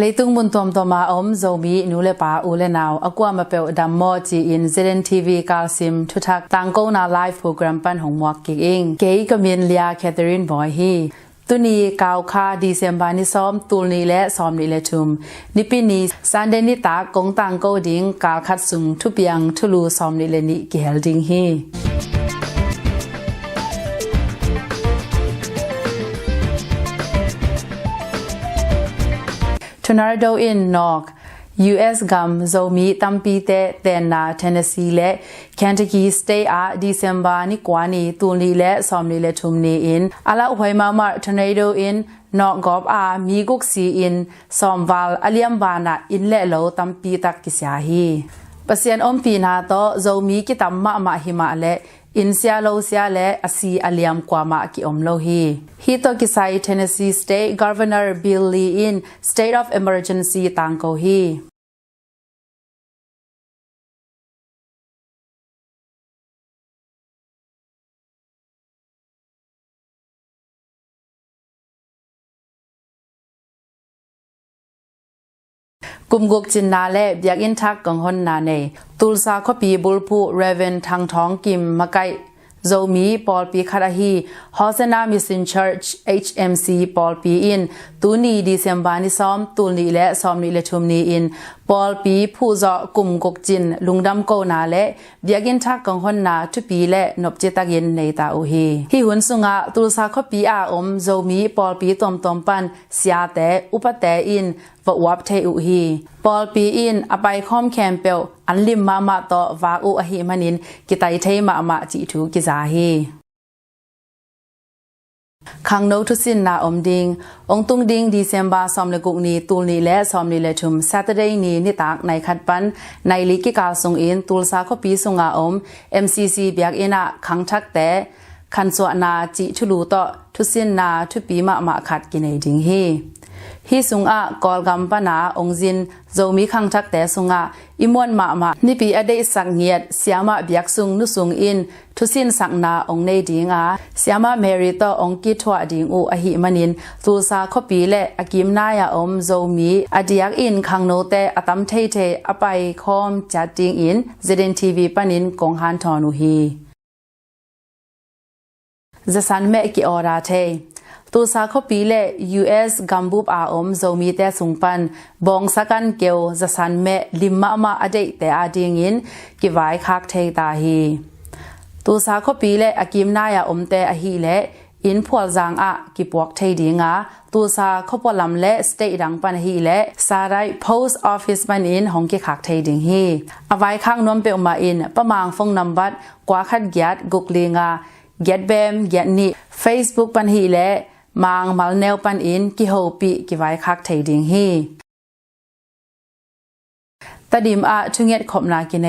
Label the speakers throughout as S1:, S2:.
S1: leitung mun tom toma zomi nule pa ule naw akwa ma pe dam mo chi in zeden tv kalsim thuthak tangko na live program pan hongwak ki ing ke kamin lia Catherine boy hi tuni kaw kha December ni som tulni le som ni le thum nipini Sunday ni ta kong tangko ding kal khat sung thupiang thulu som ni le ni ki hel ding hi Tornado in Nok US gam zomi tampi te tena Tennessee le Kentucky State a December ni kwani tulni le somni le thumni in ala hoi ma tornado in Nok gop a mi guk si in somwal aliam bana in le lo tampi tak kisya hi pasien pi na to zomi ki tamma ma hima le in sia lo sia le asi aliam kwa ma ki lo hi to kisai Tennessee State Governor Bill Lee in state of emergency tangko hi kumguk chin na le byak in thak kong hon na ne tulsa khopi bulpu Reverend thang thong kim makai zomi Paul P kharahi Hosanna Mission Church HMC Paul P in tuni December ni som tulni le som ni le thumni in Paul P phu zo kumguk chin lungdam ko na le byak in thak kong hon na thupi le nop chetagin nei ta u hi hun sunga tulsa khopi a zomi Paul P tom pan sia te upate inวบเทอุฮีปอลปีอินอไปคอมแคมเปลอันลิมมาต่อวาอุอหิมันินกิไตเทมาจิทูกิจาฮีขังโนทุสินนาดิงองตุงดิงดีเซมบาซอมเลกุกนีตูลนีและซอมนีเลชุม Saturday นีนิตากในขัดปันในลิกิกาสงอินตูลซาขปีสงาMCC เบียกอินะขังทักแต่คันสวนาจิทุลูต่อทุสินนาทุปีมาขัดกินในดิงฮีสุงอะกอลกัมปนาองจินโจมีขังทักแต่สุงอะอิมวนมานิปีอเดสักเงียดเสียมาเบียกสุงนุสุงอินทุสินสักนาองในดิงอาเสียมาเมริโตองกิทวดิงอุอหิมันินตูซาขปีและอากิมนายาโจมีอดียกอินขังโนเตอตัมเทอไปคอมจัดดิงอินเซเดนทีวีปนินกงฮันทอนุฮีจะสันเมกิออราเทตัวสาขปีเล US กัมบูปอาโจมีแต่สุงปันบองสักันเกียวจะสันเมลิมมาอเดแต่อาดิงินกิไว้คักเทตาฮีตัวสาขปีเลอากิมนายาแต่อหีเลอินพวลจางอะกิปวกเทดิงาตัวสาขปลำเลสเตดังปันฮีเลสาไร Post Office ปันอินหงกิคักเทดิงฮีเอาไว้ข้างน้อมเปียวมาอินประมางฟงนำบัดกว่าขัดยัดกุกลิงาเก็ตแบมเก็ตนี่ Facebook ปันฮีเลมางมัลเนลปันอินกิโฮปีกิไว้คักเทดิงฮีตดิมอะทุงเงตขบนากินเอ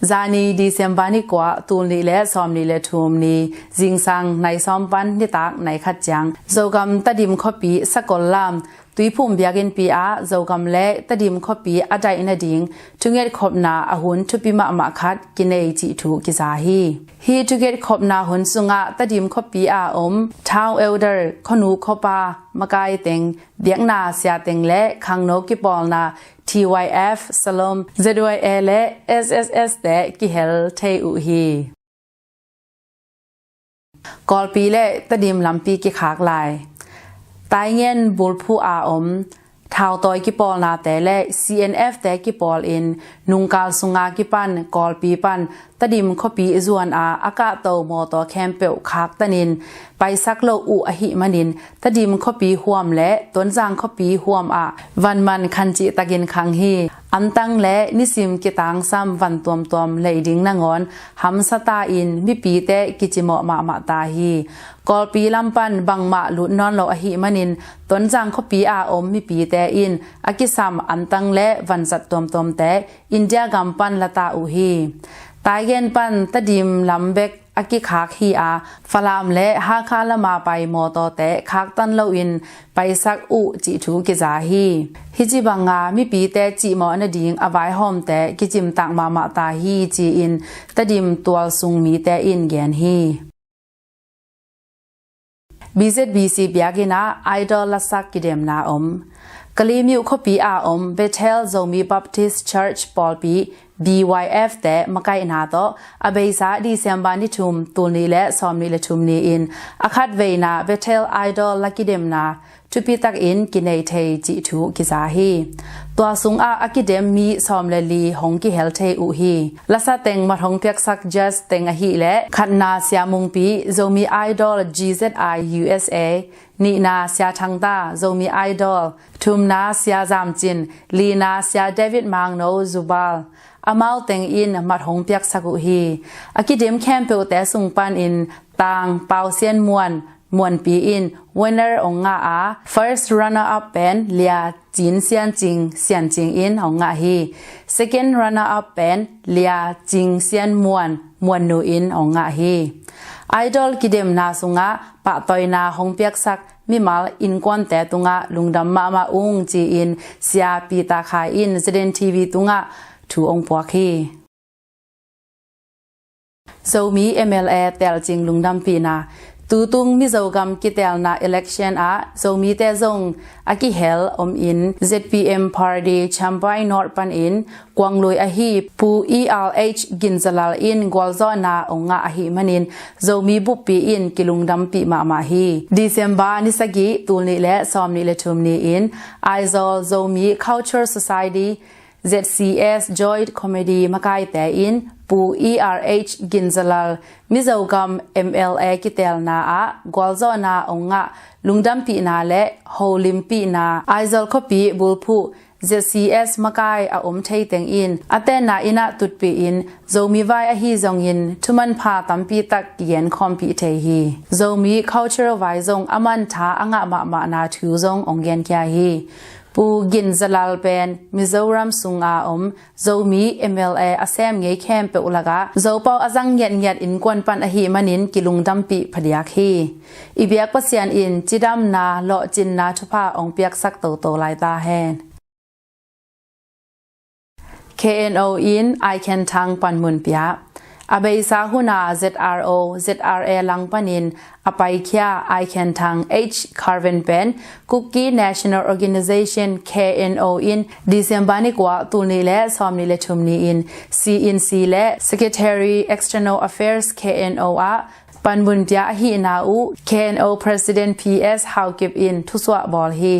S1: จานีดีเซมบานิกว่าตูนลีและซอมลีและทุมนีจิงซังในซอมปันนิตากในขัดจังโจกำตดิมขปีสกอลลามตุยพุ่มเบียกินปีอาโจกำและตดิมขปีอาใจนาดิงทุงเงตขบนาอาหุนทุปิมาคัดกินเอจิถูกิจาฮีทุเกตขบนาหุนสุงะตดิมขปีอาทาวเอลเดอร์ขนูขปามากายเต็งเบียงนาเสียเต็งและคังโนกิปอลนาTYF สลม ZYA และ SSS แต่กิเฮลเทอุฮีกอลปีและตดิมลำปีกิขากลายตายเงินบุลผู้อาทาวตอยกิปอลนาแต่และ CNF แต่กิปอลอินนุงกาลสุงากิปันกอลปีปันตดิมขปีจวนอากาโตมอตอแคมเปลคากตนินไปสักโลอุอหิมันินตดิมขปีห่วมและต้นจางขปีห่วมวันมันคันจิตะกินคังฮีอันตังและนิสิมกิตังซ้ำวันตวมเลยดิงนางอนหัมสตาอินมิปีเตกิจิโมมาตาฮีกอลปีลำปันบังมาลุนอนโลอหิมันินต้นจางขปีมิปีเตอินอากิซัมอันตังและวันจัดตวมแต่อินเดียกัมปันละตาอุฮีตายเย็นปันตดิมลำเบกอากิคักฮีฟลามและฮาคาละมาไปมอตอแต่คักตันเลวินไปสักอุจิถูกิจาฮีฮิจิบังามิปีแต่จิมอนดิงอวายหอมแต่กิจิมตักมาตาฮีจีอินตดิมตัวซุงมีแต่อินแกนฮี BZBC เบียกินาไอดอลละสักกิเดมนา กะลีมิวขปีอาอมเบเทลโซมีบัพติสเชิร์ชปอลปี BYF แต่มาไกนาโตอเบซาดิเซมบานิทุมตูนีและซอมนีและทุมนีอินอคัดเวนาเบเทลไอดอลลักกิเดมนาทุพิตักอินกินเนเทจิทูกิซาฮีตัวสุงอาอักิเดมมีซอมเลลีหงกิเฮลเทอุฮีลาซาเต็งมาทงเปียกซักจัสเต็งอฮีและขันนาเสียมุงปีโซมีไอดอล GZI USA นีนาเสียทังตาโซมีไอดอลทุมนาเสียจามจินลีนาเสียเดวิดมังโนซูบาลอามาเต็งอินมาทงเปียกสักุฮีอากิเดมแคมเปลแต่สุงปันอินตางเปาเซียนมวนปีอิน winner องงา first runner up เป็นเลียจินเซียนจิงอินองงาฮี second runner up เป็นเลียจิงเซียนมวนนูอินองงาฮีไอดอลกิเดมนาสุงะปะตอยนาหงเปียกสักมิมาลอินกวนแต่ตุงะลุงดำมาอุงจีอินเสียปีตาคายอินเซเดนทีวีตุงะถูองปวกฮีโซมี MLA เตลจิงลุงดำปีนาตูตุงมิโซกัมกิเตลนา election โซมีเตซงอากิเฮลอมอิน ZPM Party ชัมไปนอร์ปันอินกวางลุยอาฮีปู ERH กินซาลาอินกวลซอนาองงาอาฮีมันินโซมีบุปปีอินกิลุงดำปีมาฮีดิเซมบานิสกิตูนีและซอมนีและทุมนีอินไอซอลโซมี Culture Society ZCS Joint Comedy มาไกแต่อินปู ERH กินซาลามิโซกัม MLA กิเตลนากวลซอนาองงะลุงดำปีนาและโฮลิมปีนาไอซอลคปีบุลพู ZCS มาไกอาอมเทเตงอินอาเตนาอินะตุดปีอินโซมีไวอาฮีซงอินทุมันพาตัมปีตักเย็นคอมปีเทฮีโซมี Culture ไวซงอามันทาอ่างมานาทูซงองเกนแคฮีปูกินซาลาลเป็นมิโซรัมสุงอาอมโซมี MLA อาเซมเงยแคมเปอุลากะโซเปาอาจังเงียดอินกวนปันอหีมันินกิลุงดัมปีพเดียกฮีอีเบียกปัสยานอินจิดัมนาโลจินนาทุพาองเปียกสักโตลายตาแฮน KNO อิน I can ทางปันมุนเปียอาเบซาหุนา ZRA ลังปันินอไปเคีย I can ทาง H Carven Pen Cookie National Organization KNO in ดิเซมบานิกว่าตูนีและซอมนีและชุมนีอิน CNC และ Secretary External Affairs KNO ปันบุญเปียฮีนาอู KNO President PS ฮาวเก็บอินทุสวะบอลฮี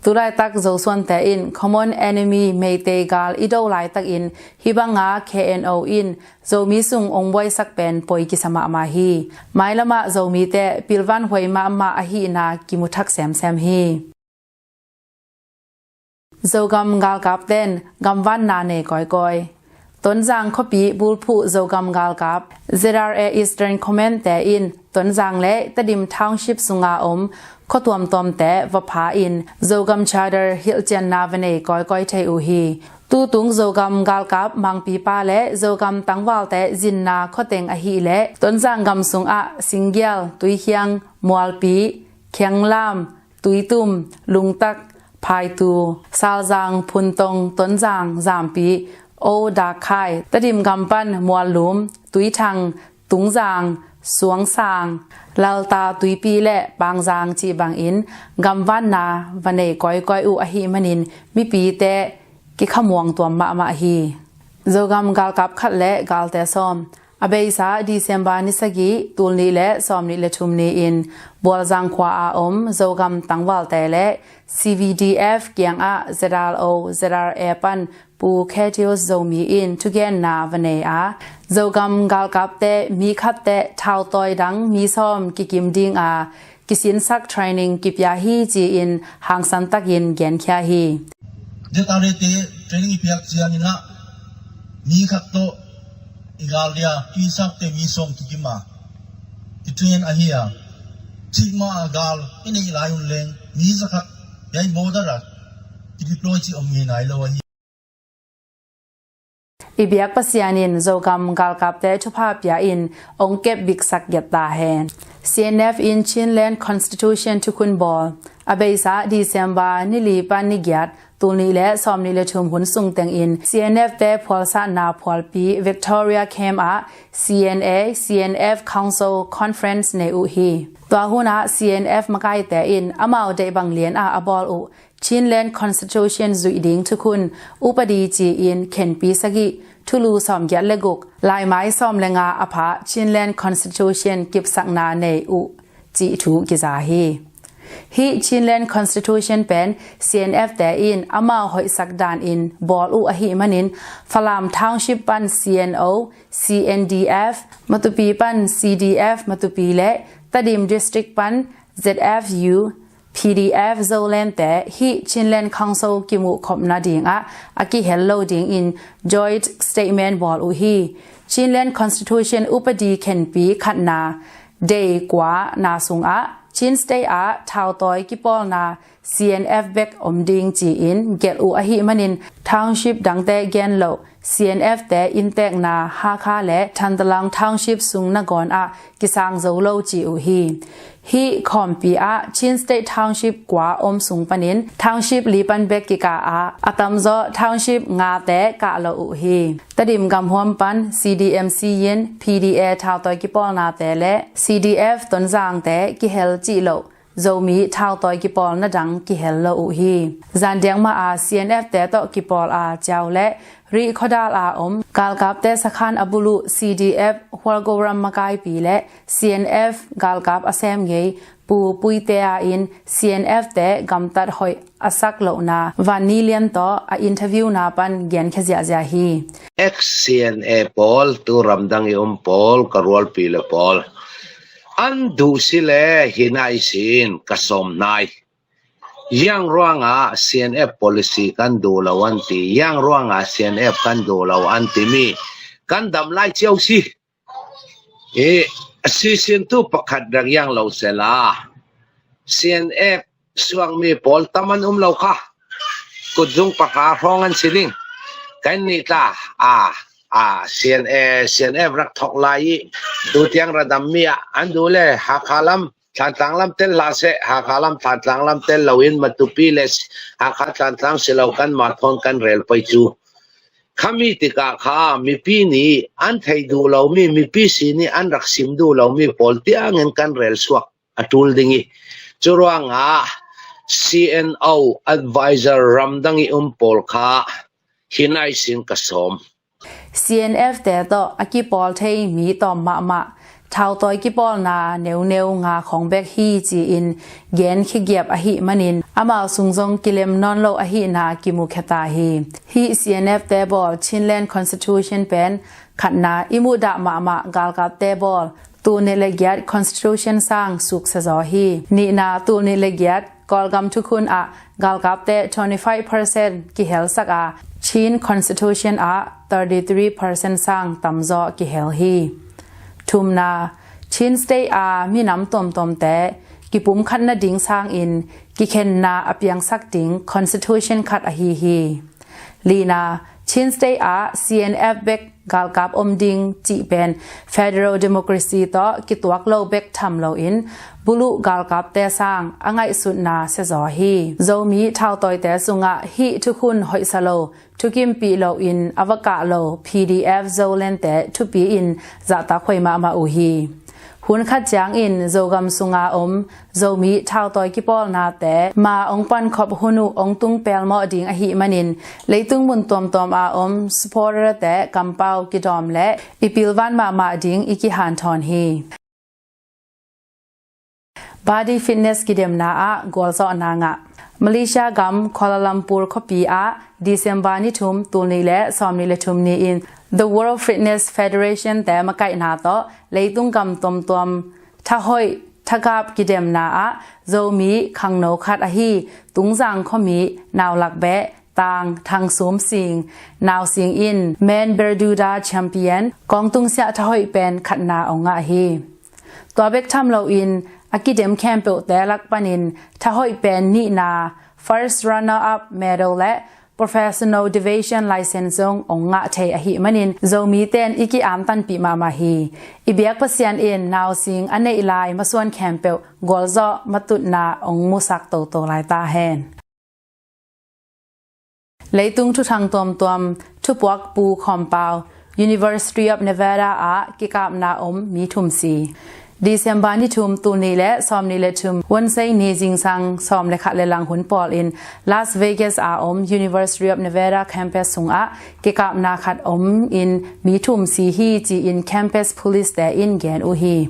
S1: ตุไลตักโจส่วนแต่อิน common enemy เมเตกาลอิโดไลตักอินฮิบังอา KNO อินโจมีสุงองไว้สักเป็นปอยกิสมามาฮีไมละมาโจมีแต่ปิลวันหวยมาอฮีนากิมุทักแซมฮีโจกำกาลกับเต้นกำวันนาเนก้อยต้นจางขปีบุลผู้โจกำกาลกับ ZRA Eastern Command แต่อินต้นจางและตดิม Township สุงาอมข้อตวมแต่วพาอินโจกัมชาดร์ฮิลเจนนาเวเนก้อยเทอุฮีตูตุงโจกัมกาลกับมังปีปาและโจกัมตังวาลแต่จินนาข้อเต็งอฮีและต้นจางกัมสุงอาสิงเกลตุยเคียงมัวลปีเคียงลามตุยตุมลุงตักพายตูซาลจางพุนตงต้นจางจามปีโอดาคายตะดิมกัมปันมัวลุมตุยทังตุงจางสวงสางลาลตาตุยปีและบางจางจีบางอินกำวันนาวันเนก้อยอุอหิมันินมีปีแต่กิขมวงตัวมาฮีโจกำกาลกับขัดและกาลแต่ซ้อมอเบซาดิเซมบานิสกีตูลนีและซ้อมนีและชุมนีอินบัวจังขวาอาอมโจกำตังวัลแต่และ CVDF เกียงอาZRO ZRA ปันปูแคทิโอโจมีอินทุกแกนนาวันเนอาโจกำกาลกับแต่มีขัดแต่เท้าต่อยดังมีซ้อมกิมดิงอากิสินสักเทรนนิ่งกิปยาฮีจีอินหางสันตักอินแกนแคฮี
S2: เจ้าตาเรตีเทรนนิ่งเปียกเจียนินะมีขัดโตอีกาเลียกีสักเตมีส่งกิมาที่เทรนอาฮีอาชิมาอากาลอินอีลายุนเลงมีสักยัยโบดารักที่ดิพลอยที่อมีนายลาวฮี
S1: อีเบียกปัสยานินโจกำกาลกับแต่ชุภาพยาอินองเก็บบิกสักยัตตาแฮน CNF in Chinland Constitution ทุกุนบอล อเบซาดีเซมบานิลีปานิกยัดตูนีและซอมนีเลชุมหุนสุงเต็งอิน CNF แต่พอลซานาพอลปี Victoria came a CNF Council Conference ในอุฮีตัวหุนะ CNF มาไกแต่อินอมาเดบังเลียนอบอลอุชินแลนด์ Constitution จุยดิงทุกคนอุปดีจีอินเข็นปีสกิทุลูซอมยัดเลกุกลายไม้ซอมเลงาอภาชินแลนด์ Constitution กิบสักนาในอุจีถูกิจาฮีฮีชินแลนด์ Constitution เป็น CNF แต่อินอามาหอยสักดานอินบอลอุอหิมันินฟลามทาวน์ชิปปัน CNO CNDF มาตุปีปัน CDF มาตุปีและตดิม District ปัน ZFU PDF โซเลนแต่ฮีชินแลนด์ Council กิมุขบนาดิงอากิเฮลโลดิงอิน Joint Statement บอลอุฮีชินแลนด์ Constitution อุปดีเข็นปีขัดนาเดกว่านาสุงชินสเตย์ทาวตอยกิปอลนา CNF เบกอมดิงจีอินเกลอุอหิมันินทาวน์ชิปดังแต่แกนโล CNF แต่อินเตกนาฮาคาและทันตลังทาวน์ชิปสุงนกอนกิสังโซโลจีอุฮีคอมปีชินสเตย์ทาวน์ชิปกว่าอมสุงปนินทาวน์ชิปลีปันเบกกิกาอัตมโซทาวน์ชิปงาแต่กะโลอุฮีตดิมกำหวมปัน CDMC ยิน PDA ทาวตอยกิปอลนาแต่และ CDF ตนจางแต่กิเฮลจีโลโจมีทาวตอยกิปอลนาดังกิเฮลโลอุฮีจันเดียงมา CNF แต่ตอกิปอลเจ้าและรีคอดาลอมกาลกับแต่สขันอบุลุ CDF หัวกวรัมมากายปีและ CNF กาลกับอเซมเกยปูปุยเตอาอิน CNF แต่กำตัดหอยอสักโลนาวานิเลียนต่ออินเทอร์วิวนาปันเกียนขยะจาฮี
S3: CNA Paul ตูรำดังยม Paul กรวลปีละ Paul อันดูสิเลหินายสินกสมนายยังร่วงCNF policy กันดูละวันตียังร่วงCNF กันดูละวันตีมีกันดำไล่เจ้าสิซีซั่น2ประคัดดังยังเราเสลา CNF สว่างมี Paul ตามันเราค่ะกุดงประกาศร้องกันสิลิงกันนี่ตาCNF รักทอกไลดูเตียงระดับมีอันดูเลยหักลัมทางต่างลำเต้นลาเสหักลัมทางต่างลำเต้นลาวินมาตุปีเลสหักทางต่างเสลากันมาทอนกันเรลไปจูขมิติกาข้ามีปีนี้อันไทยดูเรามีปีสีนี้อันรักสิมดูเรามีพอลที่เงินกันเรลสวกอัตุลดิงีจุรวงCNO advisor รำดังอิพอลข้าหินไอสินกสม
S1: CNF แต่ต่ออากิปอลเทมีต่อมาทาวตอยกิปอลนาเนวงาของเบกฮีจีอินเกนขี้เกียบอหิมันินอามาสุงจงกิเลมนอนโลอหินากิมุขตาฮี CNF แต่บอลชินแลนด์ Constitution เป็นขัดนาอิมุดามากาลกับแต่บอลตูเนเลกียด Constitution สร้างสุขเสจฮีนี่นาตูเนเลกียดกอลกำทุกคนกาลกับแต่ 25% กิเฮลสักชิน Constitution 33% สร้างตำจอกิเฮลฮีทุมนาชินสเตย์มีน้ำตอมแต่กิปุ่มขัดนาดิ่งสร้างอินกิเคนนาอเปียงสักดิ่ง Constitution ขัดฮีลีนาชินสเตย์CNF เบกกาลกับอมดิ่งจีเป็น Federal Democracy ต่อกิตัวกโลเบกทำโลอินบุลุกาลกับแต่สร้างอ่างไอสุดนาเสจอฮีโจมีเท่าต่อยแต่สุงฮีทุกคนหอยสโลทุกิมปีโลอินอวกาโล PDF โจเลนแต่ทุปีอินจะตาควยมาอุฮีหุนขัดจางอินโจกำสุงโจมีเท่าต่อยกิปอลนาแต่มาองปันขอบหุนุองตุงเปลมอดิงอหิมันินเลยตุงมุนตอมสปอร์แต่กำเปากิดอมและอีปิลวันมาดิงอิกิฮันทอนฮีBody Fitness กิเดมนากอลซอนางะมาเลเซียกัมกัวลาลัมปุร์คปีดิเซมบานิทุมตูนีและซอมนีและทุมนีอิน The World Fitness Federation แต่มาไกนาโตเลยตุงกัมตอมถ้าห้อยถ้ากับกิเดมนาโจมีขังโนคัดฮีตุงจังขมีนาวหลักแบะต่างทางสวมสิงนาวสิงอินแมนเบอร์ดูดาแชมเปี้ยนกองตุงเสียถ้าห้อยเป็นขัดนาองะฮีตัวเบกทำเราอินอากิเดมแคมเปลแต่ลักปนินถ้าห้อยเป็นนี่นา first runner up medal และ professional division license zong onga thei a hi manin zomi ten iki am tan pi ma hi ibiak pasian in now sing anei lai maswan campel golzo matut na ong musak to lai ta hen leitung thu thang tom thu puak pu khompau University of Nevada a kikap na mi thum si December ni thum tu ni le som ni le thum won sei ni jing sang som le kha le lang hun pol in Las Vegas a University of Nevada campus sung a kikap na khat in mi thum si hi ji in campus police there in gen u hi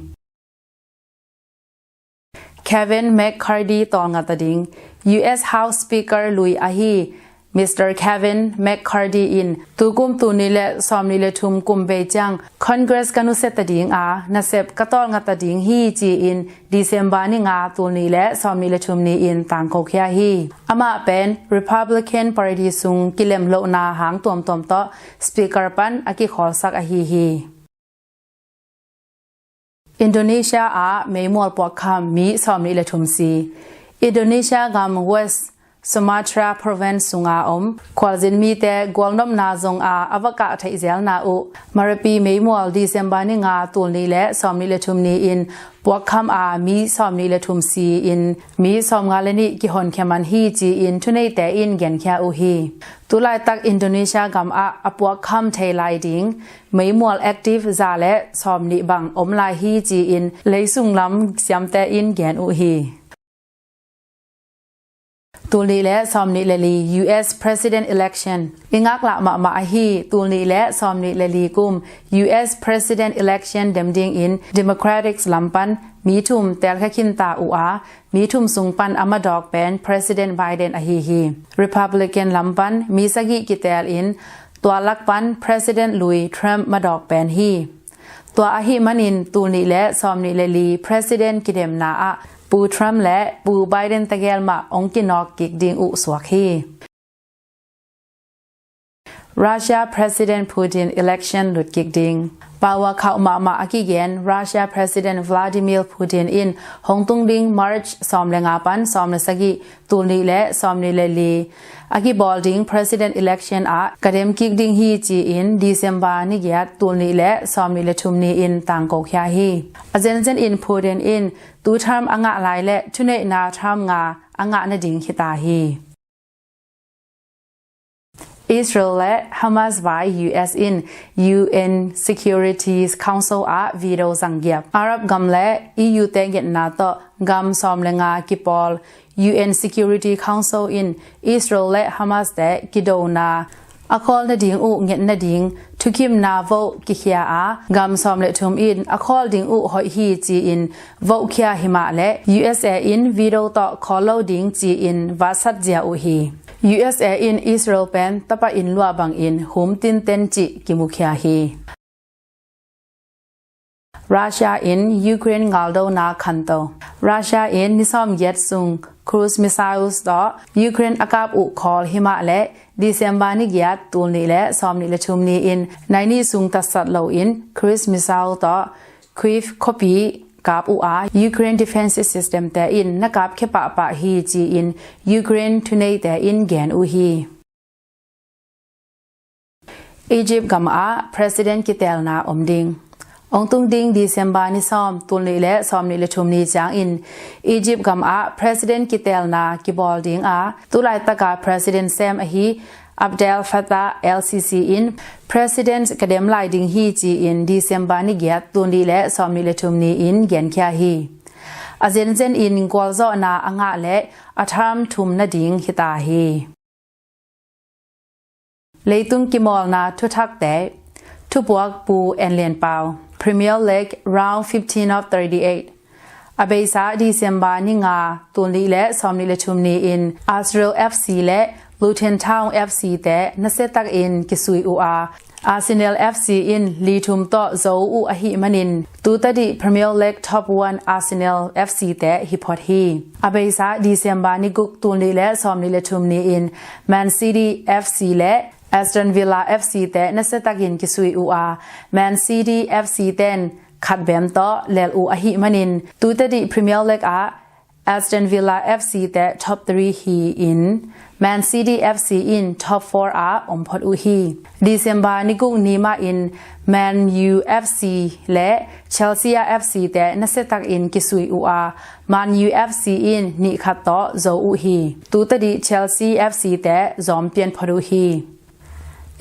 S1: Kevin McCarthy tol nga ta ding US House Speaker Louis Ahi Mr. Kevin McCarthy in tukum tu ni le som ni le thum kum be chang Congress kanu set ta ding a na sep katol nga ta ding hi ji in December ni nga tu ni le som ni le thum ni in tang ko khya hi ama pen Republican Party sung kilem lo na hang tom to speaker pan aki khol sak a hi Indonesia a meimol pok kham mi som ni le thum si Indonesia gam West Sumatra province sunga kwalzin mi te gwalnom na zong a avaka thai zel na u marapi meimol December ni nga tul ni le som ni le thum ni in pwakham a mi som ni le thum si in mi som nga le ni ki hon kheman hi ji in thunei te in gen kya u hi tulai tak Indonesia gam a apwakham thai lai ding meimol active za le som ni bang lai hi ji in leisung lam siam te in gen u hi Tulni le somni le li US President election ingak la ma hi tulni le somni le li kum US President election demding in Democratic lampan mi thum tel kha khin ta u a mi thum sung pan amadok pen President Biden a hi Republican lampan mi sagi ki tel in twalak pan President Louis Trump madok pen hi twa a hi manin tulni le somni le li President kidem na aปูทรัมป์และปูไบเดนตะเกลมาองกินอกกิกดิงอุสวกฮี Russia President Putin election หลุดกิกดิงปาวะเข้ามาอากิเกน Russia President Vladimir Putin in ฮงตุงดิง March ซอมเลงาปันซอมเลสกิตูนีและซอมนีเลลีอากิบอลดิง President election อะกะเดมกิกดิงฮีจีอิน December นี่เกียตูนีและซอมนีเลทุมนีอินต่างกอกยาฮีอาเจนเซนอิน Putin in ตูทรัมอ่างะหลายและทุเนนาทรัมงาอ่างะนดิงฮิตาฮี Israel และ Hamas by US in UN Security Council อะวีโดสังเกียบอาหรับกัมและ EU แต่งเกตนาโตกัมซอมเลงากิปอล UN Security Council in Israel และ Hamas แต่กิโดนาอคอลนดิงอุเงนนดิงทุกิมนาโวกิเคียอากัมซอมเลทุมอินอคอลดิงอุหอยฮีจีอินโวเคียหิมาและ USA in วีโดโตคอลโลดิงจีอินวาสัตเจียอุฮีUSA in Israel pen tapa in lua bang in hum tin ten chi kimukhya hi Russia in Ukraine ngaldo na khanto Russia in nisom yet sung cruise missiles do Ukraine akap u khol hima le December ni gyat tul ni le som ni le chum ni in naini sung tasat lo in cruise missile do Kyiv copyกาบอุอา Ukraine Defense System แต่อินนักกาบแค่ปะฮีจีอิน Ukraine ทุนแต่อินแกนอุฮีอียิปต์กัมอา President กิเตลนาอมดิงองตุงดิง December นิซอมตุนลีและซอมลีและชุมนีจางอินอียิปต์กัมอา President กิเตลนากิบอลดิงอาตุไลตะกา President Sam อฮีAbdel Fattah LCC in President Kadem Lai Ding Hi Ji in December ni gyat tundi le somni le thumni in gen kya hi Azen in Gwalzo na anga le atham thum na ding hita hi Leitung Kimol na thuthak te thupuak pu en len pau Premier League round 15 of 38 Abeisa December ni nga tundi le somni le thumni in Israel FC le Luton Town FC แต่นเซตักอินกิซุยอูอาArsenal FC in ลีทุมโตโซอูอหิมันินตูตดิ Premier League Top 1 Arsenal FC แต่ฮิพอตฮีอเบซา December นิกุกตูนีและซอมนีและทุมนีอิน Man City FC และ Aston Villa FC แต่นเซตักอินกิซุยอูอา Man City FC แต่ขัดแบมโตเลลอูอหิมันินตูตดิ Premier League อา Aston Villa FC แต่ top 3 he in Man City FC in top 4 are อมพอดอุฮี December นิกุนีมา in Man U FC และ Chelsea FC แต่นัสตัก in กิสุยอูอา Man U FC in นิขัดต่อโจอุฮีตูตดี Chelsea FC แต่จอมเปลี่ยนพอดูฮี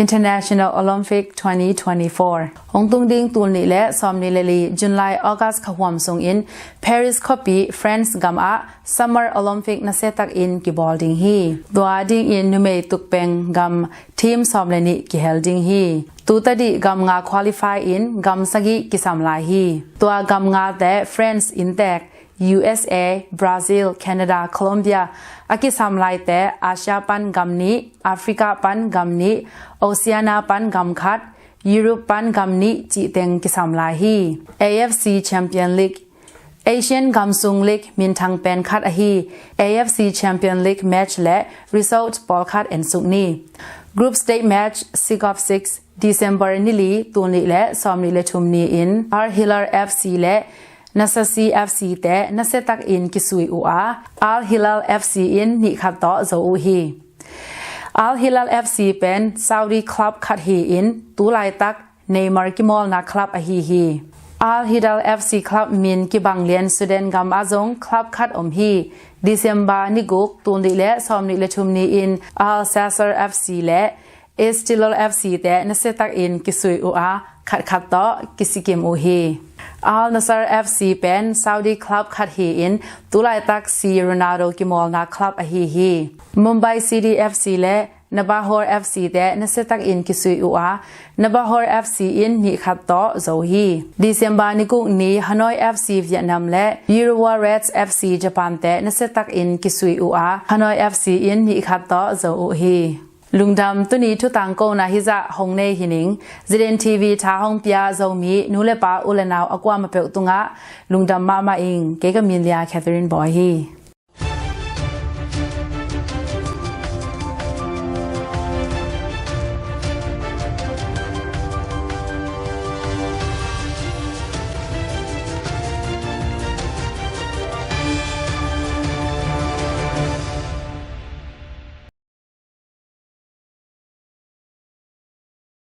S1: International Olympic 2024 Hong Tung Ding Tul Ni Le Som Ni Le Li July August Khawam Song in Paris Copy France Gama Summer Olympic Na Setak in Ki Ball Ding Hi Dwa Ding in Nume Tuk Peng Gam Team Som Le Ni Ki Hel Ding Hi Tu Tadi Gam Nga Qualify in Gam Sagi Ki Sam Lai Hi Dwa Gam Nga Te France in Tek USA, Brazil, Canada, Colombia อากิสามลายแต่อาเซียปันกัมนี้แอฟริกาปันกัมนี้โอเชียนาปันกัมคัดยุโรปปันกัมนี้จีเต็งกิสามลายฮี AFC Champion League Asian Gamsung League มินทังเป็นคัดอฮี AFC Champion League Match และ Result บอลคัดเอ็นสุกนี้ Group Stage Match 6 of 6 December นี่ลีตัวนี้และซ้อมนี้และชุมนี้ in Al Hilal FC และNasasi FC แต่นัสตักอินกิสุยอูอา Al Hilal FC in นิขัดต่อโจอูฮี Al Hilal FC เป็น Saudi Club ขัดฮี in ตูไลตักในมาร์กิมอลนักคลับอฮีฮี Al Hilal FC Club มินกิบังเลียนสุเดนกัมอาจงคลับขัดอมฮี December นิกุกตูนิและซ้อมนิและชุมนี้ in Al Sassar FC และ Estilal FC แต่นัสตักอินกิสุยอูอาขัดต่อกิสิกิมอูฮี Al Nassr FC เป็น Saudi Club ขัดฮี in ตุลาตักซีโรนัลโดกิมอลนาคลับอฮีฮี Mumbai City FC และNabahor FC แต่นัสตักอินกิสุยอูอา Nabahor FC in นิขัดต่อโจฮี December นิกุนี้ Hanoi FC เวียดนามและ Urawa Reds FC ญี่ปุ่นแต่นัสตักอินกิสุยอูอา Hanoi FC in นิขัดต่อโจอูฮีลุงดำตุนีทุตังโกนาฮิจะฮงเนหินิงจีเดนทีวีท้าฮงปยาจงมีนูเลปาอุเลนาวอกว่ามาเปลตุงะลุงดำมาอิงเกกมินเลียแคทเธอรีนบอยฮี